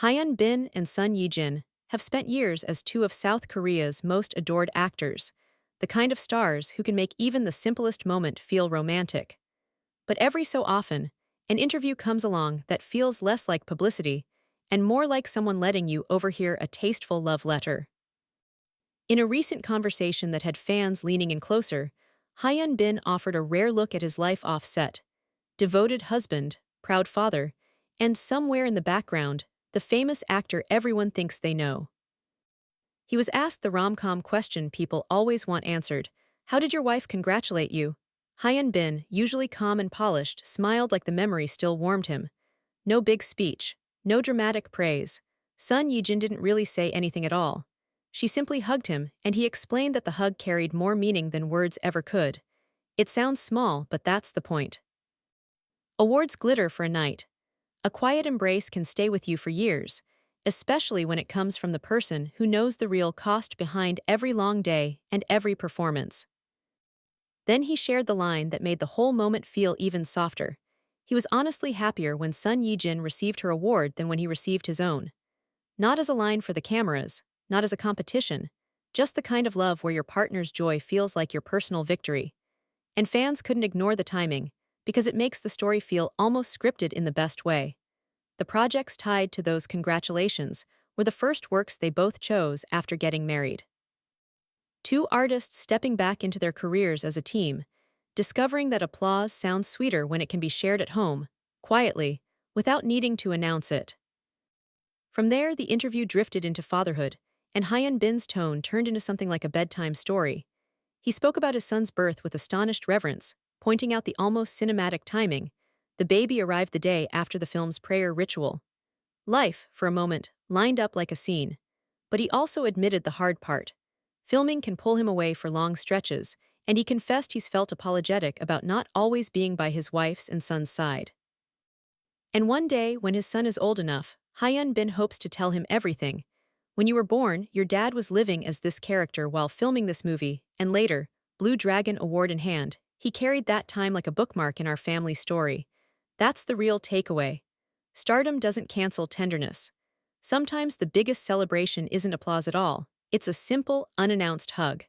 Hyun Bin and Son Ye-jin have spent years as two of South Korea's most adored actors, the kind of stars who can make even the simplest moment feel romantic. But every so often, an interview comes along that feels less like publicity and more like someone letting you overhear a tasteful love letter. In a recent conversation that had fans leaning in closer, Hyun Bin offered a rare look at his life off set: devoted husband, proud father, and somewhere in the background, the famous actor everyone thinks they know. He was asked the rom-com question people always want answered: how did your wife congratulate you? Hyun Bin, usually calm and polished, smiled like the memory still warmed him. No big speech, no dramatic praise. Son Ye-jin didn't really say anything at all. She simply hugged him, and he explained that the hug carried more meaning than words ever could. It sounds small, but that's the point. Awards glitter for a night. A quiet embrace can stay with you for years, especially when it comes from the person who knows the real cost behind every long day and every performance. Then he shared the line that made the whole moment feel even softer. He was honestly happier when Son Ye-jin received her award than when he received his own. Not as a line for the cameras, not as a competition, just the kind of love where your partner's joy feels like your personal victory. And fans couldn't ignore the timing, because it makes the story feel almost scripted in the best way. The projects tied to those congratulations were the first works they both chose after getting married. Two artists stepping back into their careers as a team, discovering that applause sounds sweeter when it can be shared at home, quietly, without needing to announce it. From there, the interview drifted into fatherhood, and Hyun Bin's tone turned into something like a bedtime story. He spoke about his son's birth with astonished reverence, pointing out the almost cinematic timing. The baby arrived the day after the film's prayer ritual. Life, for a moment, lined up like a scene. But he also admitted the hard part. Filming can pull him away for long stretches, and he confessed he's felt apologetic about not always being by his wife's and son's side. And one day, when his son is old enough, Hyun Bin hopes to tell him everything. When you were born, your dad was living as this character while filming this movie, and later, Blue Dragon Award in hand, he carried that time like a bookmark in our family story. That's the real takeaway. Stardom doesn't cancel tenderness. Sometimes the biggest celebration isn't applause at all. It's a simple, unannounced hug.